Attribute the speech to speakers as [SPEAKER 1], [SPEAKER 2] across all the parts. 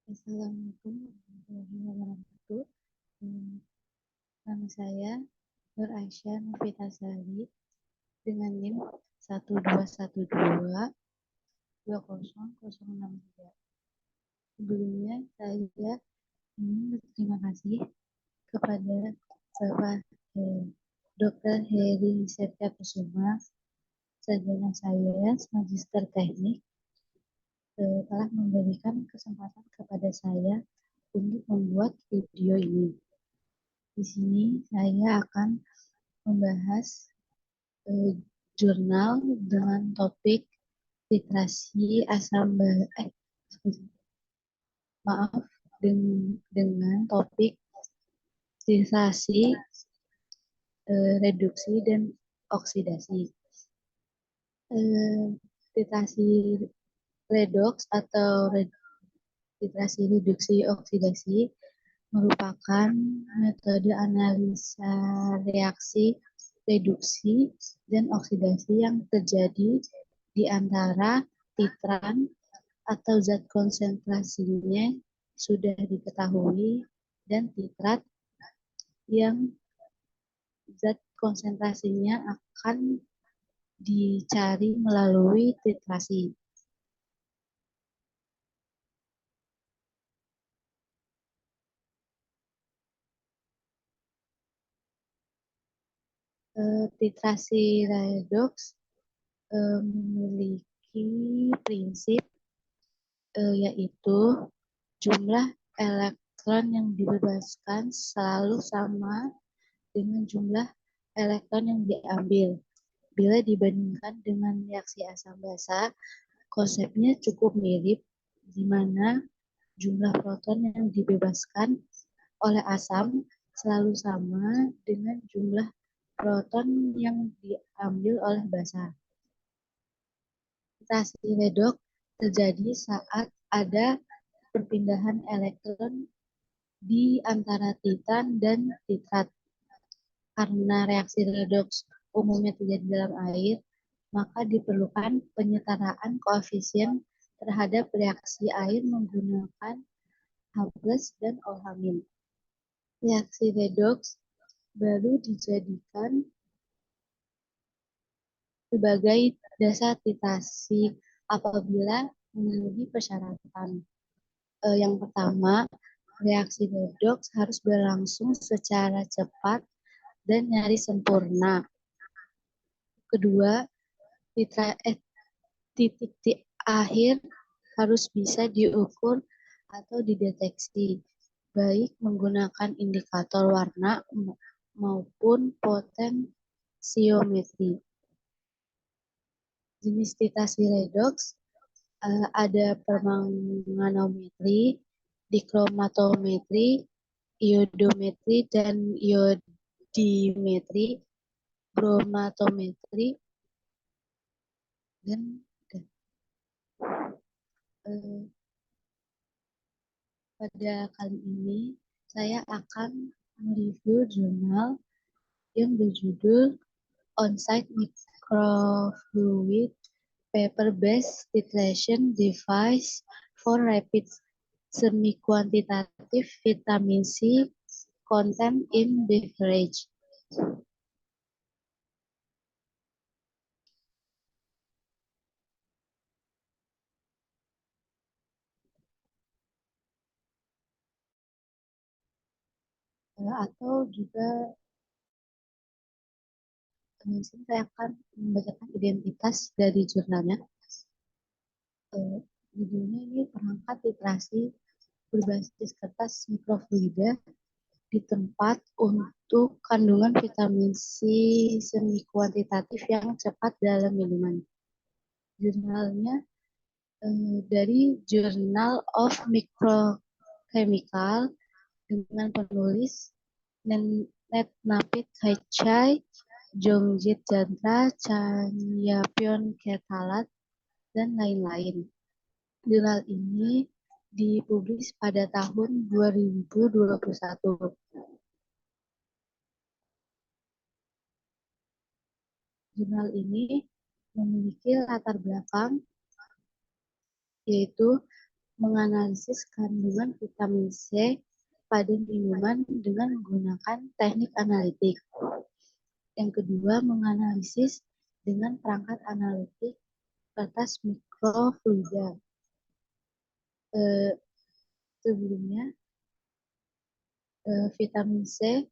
[SPEAKER 1] Assalamualaikum warahmatullahi wabarakatuh. Hmm, Nama saya Nur Aisyah Novitasari dengan NIM 121220063. Sebelumnya saya ingin berterima kasih kepada Bapak Dr. Heri Septia Kusuma, sarjana sains Magister Teknik, telah memberikan kesempatan kepada saya untuk membuat video ini. Di sini saya akan membahas jurnal dengan topik titrasi asam maaf dengan topik titrasi, reduksi dan oksidasi. Titrasi redox atau titrasi reduksi oksidasi merupakan metode analisa reaksi reduksi dan oksidasi yang terjadi di antara titran atau zat konsentrasinya sudah diketahui dan titrat yang zat konsentrasinya akan dicari melalui titrasi. Titrasi redox memiliki prinsip yaitu jumlah elektron yang dibebaskan selalu sama dengan jumlah elektron yang diambil. Bila dibandingkan dengan reaksi asam basa, konsepnya cukup mirip, di mana jumlah proton yang dibebaskan oleh asam selalu sama dengan jumlah proton yang diambil oleh basa. Titrasi redox terjadi saat ada perpindahan elektron di antara titran dan titrat. Karena reaksi redox umumnya terjadi dalam air, maka diperlukan penyetaraan koefisien terhadap reaksi air menggunakan H+ dan OH-. Reaksi redox baru dijadikan sebagai dasar titrasi apabila memenuhi persyaratan. Yang pertama, reaksi redox harus berlangsung secara cepat dan nyaris sempurna. Kedua, titik di akhir harus bisa diukur atau dideteksi, baik menggunakan indikator warna maupun potensiometri. Jenis titrasi redox ada permanganometri, dikromatometri, iodometri, dan iodimetri, bromatometri, dan pada kali ini saya akan mereview jurnal yang berjudul On-Site Microfluid Paper-Based Titration Device for Rapid Semi-Quantitative Vitamin C Content in Beverage. Atau juga saya akan membacakan identitas dari jurnalnya. Judulnya ini perangkat titrasi berbasis kertas mikrofluida di tempat untuk kandungan vitamin C semi kuantitatif yang cepat dalam minuman. Jurnalnya dari Journal of Microchemical dengan penulis Netnapit Haichai, Jongjit Chandra, Chanyapyon Ketalat, dan lain-lain. Jurnal ini dipublis pada tahun 2021. Jurnal ini memiliki latar belakang yaitu menganalisis kandungan vitamin C pada minuman dengan menggunakan teknik analitik. Yang kedua, menganalisis dengan perangkat analitik kertas mikrofluida. Sebelumnya, vitamin C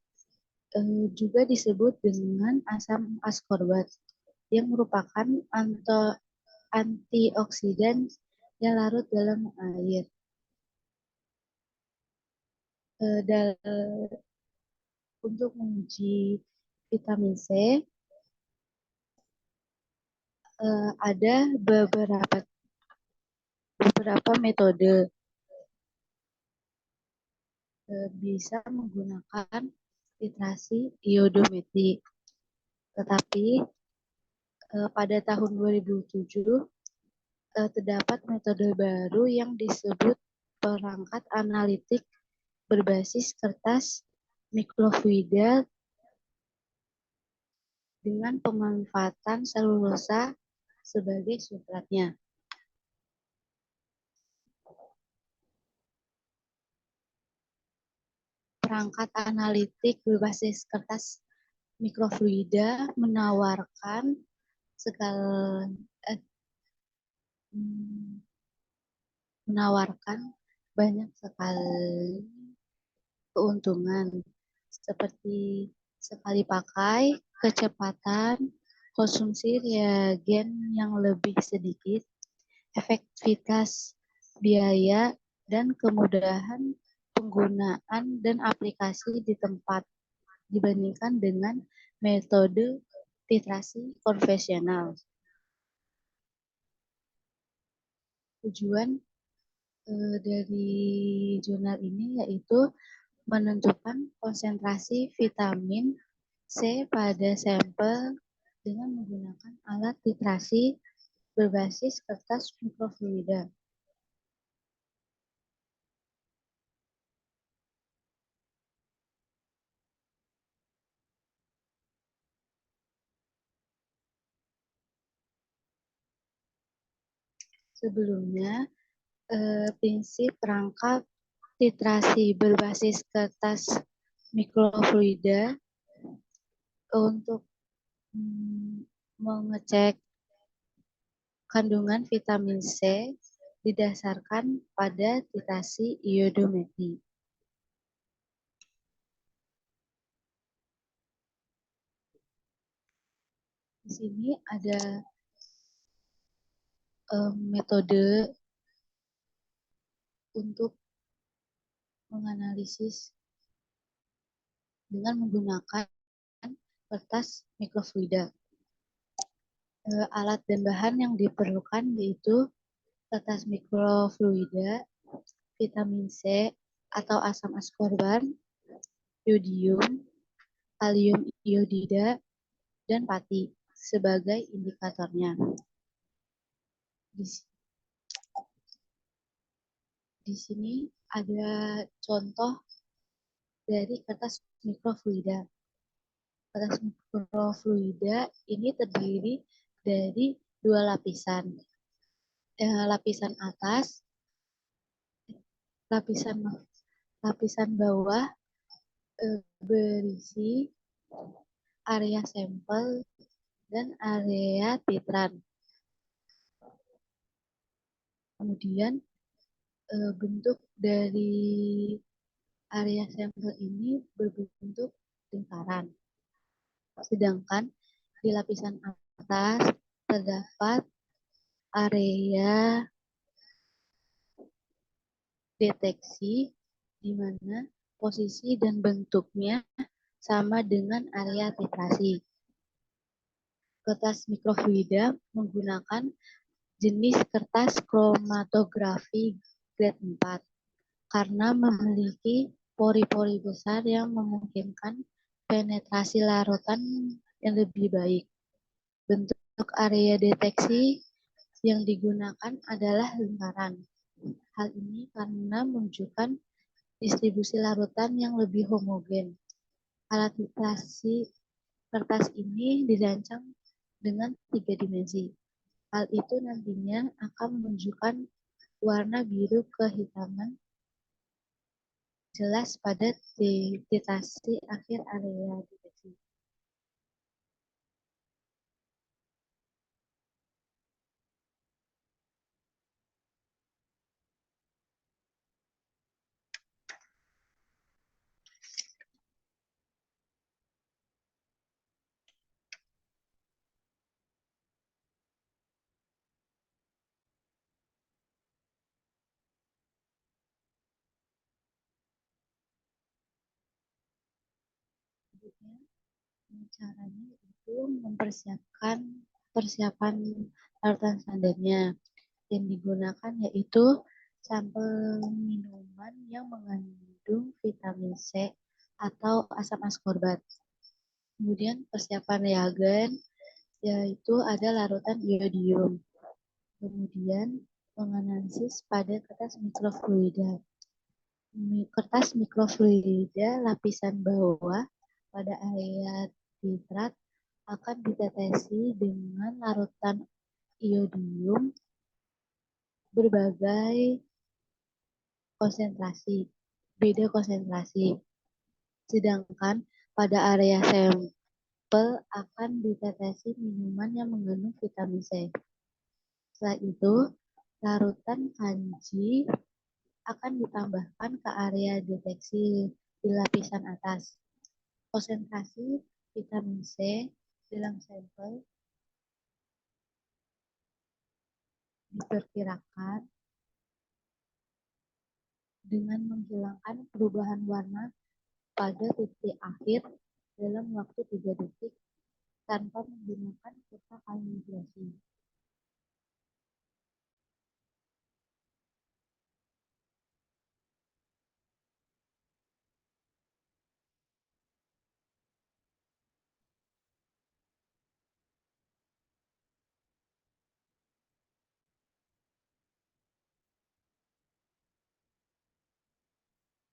[SPEAKER 1] juga disebut dengan asam askorbat yang merupakan antioksidan yang larut dalam air. Untuk menguji vitamin C, ada beberapa metode. Bisa menggunakan titrasi iodometri. Tetapi pada tahun 2007 terdapat metode baru yang disebut perangkat analitik berbasis kertas mikrofluida dengan pemanfaatan selulosa sebagai substratnya. Perangkat analitik berbasis kertas mikrofluida menawarkan banyak sekali keuntungan seperti sekali pakai, kecepatan, konsumsi reagen yang lebih sedikit, efektivitas biaya, dan kemudahan penggunaan dan aplikasi di tempat dibandingkan dengan metode titrasi konvensional. Tujuan dari jurnal ini yaitu menentukan konsentrasi vitamin C pada sampel dengan menggunakan alat titrasi berbasis kertas mikrofluida. Sebelumnya, prinsip perangkat titrasi berbasis kertas mikrofluida untuk mengecek kandungan vitamin C didasarkan pada titrasi iodometri. Di sini ada metode untuk menganalisis dengan menggunakan kertas mikrofluida. Alat dan bahan yang diperlukan yaitu kertas mikrofluida, vitamin C atau asam askorbat, yodium, kalium iodida, dan pati sebagai indikatornya. Di sini ada contoh dari kertas mikrofluida. Kertas mikrofluida ini terdiri dari dua lapisan. Lapisan atas, lapisan bawah berisi area sampel dan area titran. Kemudian bentuk dari area sampel ini berbentuk lingkaran. Sedangkan di lapisan atas terdapat area deteksi di mana posisi dan bentuknya sama dengan area titrasi. Kertas mikrofluida menggunakan jenis kertas kromatografi grade 4 karena memiliki pori-pori besar yang memungkinkan penetrasi larutan yang lebih baik. Bentuk area deteksi yang digunakan adalah lingkaran. Hal ini karena menunjukkan distribusi larutan yang lebih homogen. Alat titrasi kertas ini dirancang dengan 3 dimensi. Hal itu nantinya akan menunjukkan warna biru kehitaman jelas pada titrasi akhir area deteksi. Selanjutnya, caranya itu mempersiapkan persiapan larutan standarnya. Yang digunakan yaitu sampel minuman yang mengandung vitamin C atau asam askorbat. Kemudian persiapan reagen yaitu ada larutan iodium. Kemudian menganalisis pada kertas mikrofluida. Kertas mikrofluida lapisan bawah pada area titrat akan ditetesi dengan larutan iodium berbagai konsentrasi, beda konsentrasi. Sedangkan pada area sampel akan ditetesi minuman yang mengandung vitamin C. Setelah itu, larutan kanji akan ditambahkan ke area deteksi di lapisan atas. Konsentrasi vitamin C dalam sampel diperkirakan dengan menghilangkan perubahan warna pada titik akhir dalam waktu 3 detik tanpa menggunakan peta kalibrasi.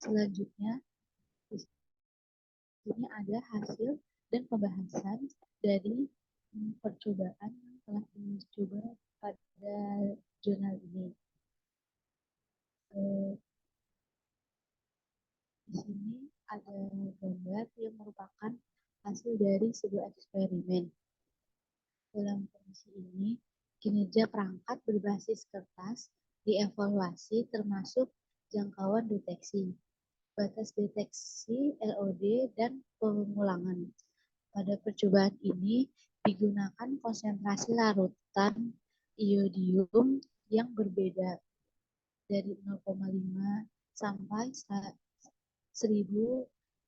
[SPEAKER 1] Selanjutnya, di sini ada hasil dan pembahasan dari percobaan yang telah dicoba pada jurnal ini. Di sini ada gambar yang merupakan hasil dari sebuah eksperimen. Dalam kondisi ini, kinerja perangkat berbasis kertas dievaluasi termasuk jangkauan deteksi, batas deteksi LOD, dan pengulangan. Pada percobaan ini digunakan konsentrasi larutan iodium yang berbeda dari 0,5 sampai 1000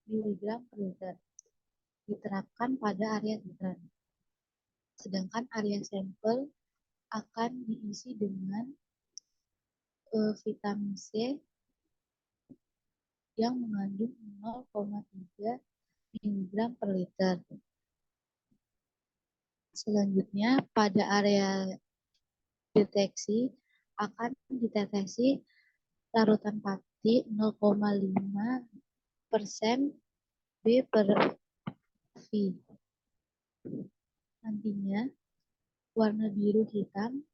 [SPEAKER 1] mg per liter diterapkan pada area titran. Sedangkan area sampel akan diisi dengan vitamin C yang mengandung 0,3 mg per liter. Selanjutnya, pada area deteksi akan ditetesi larutan pati 0,5% B per V. Nantinya, warna biru hitam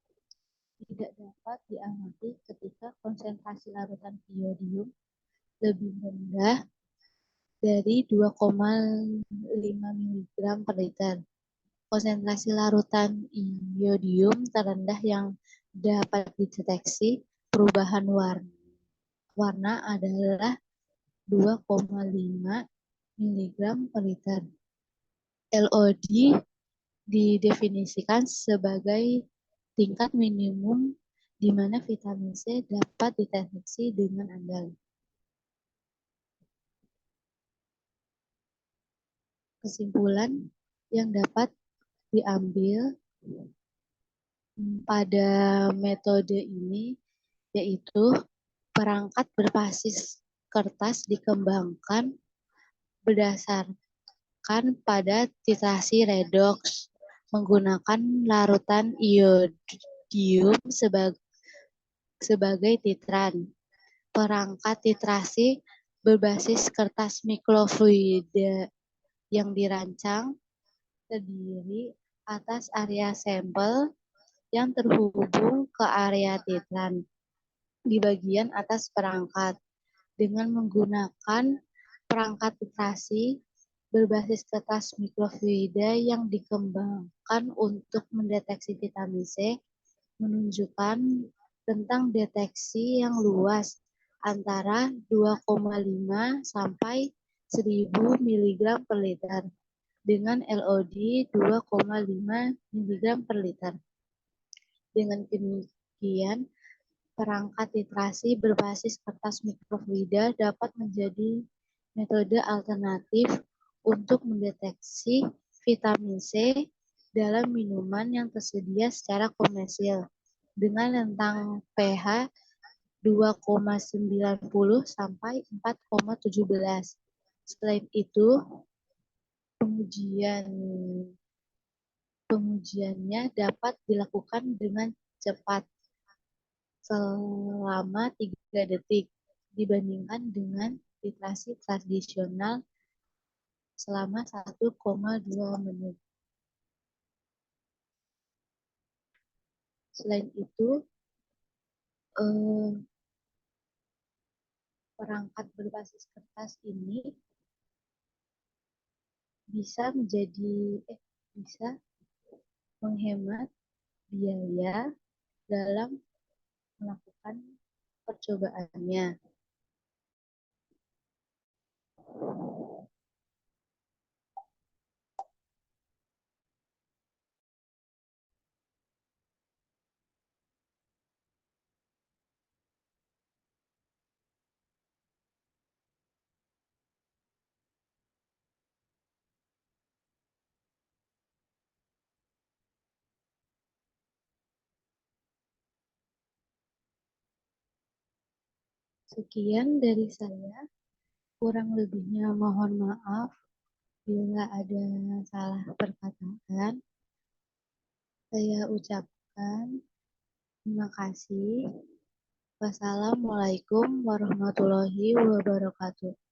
[SPEAKER 1] tidak dapat diamati ketika konsentrasi larutan iodium lebih rendah dari 2,5 mg per liter. Konsentrasi larutan iodium terendah yang dapat dideteksi perubahan warna adalah 2,5 mg per liter. LOD didefinisikan sebagai tingkat minimum di mana vitamin C dapat dideteksi dengan andal. Kesimpulan yang dapat diambil pada metode ini yaitu perangkat berbasis kertas dikembangkan berdasarkan pada titrasi redox menggunakan larutan iodium sebagai titran. Perangkat titrasi berbasis kertas mikrofluida yang dirancang terdiri atas area sampel yang terhubung ke area titran. di bagian atas perangkat dengan menggunakan perangkat literasi berbasis kertas mikrofluida yang dikembangkan untuk mendeteksi vitamin C menunjukkan tentang deteksi yang luas antara 2,5 sampai 1000 mg per liter dengan LOD 2,5 mg per liter. Dengan demikian, perangkat literasi berbasis kertas mikrofluida dapat menjadi metode alternatif untuk mendeteksi vitamin C dalam minuman yang tersedia secara komersil dengan rentang pH 2,90 sampai 4,17. Selain itu, pengujian pengujiannya dapat dilakukan dengan cepat selama 3 detik dibandingkan dengan filtrasi tradisional selama 1,2 menit. Selain itu, perangkat berbasis kertas ini bisa bisa menghemat biaya dalam melakukan percobaannya. Sekian dari saya, kurang lebihnya mohon maaf bila ada salah perkataan. Saya ucapkan terima kasih. Wassalamualaikum warahmatullahi wabarakatuh.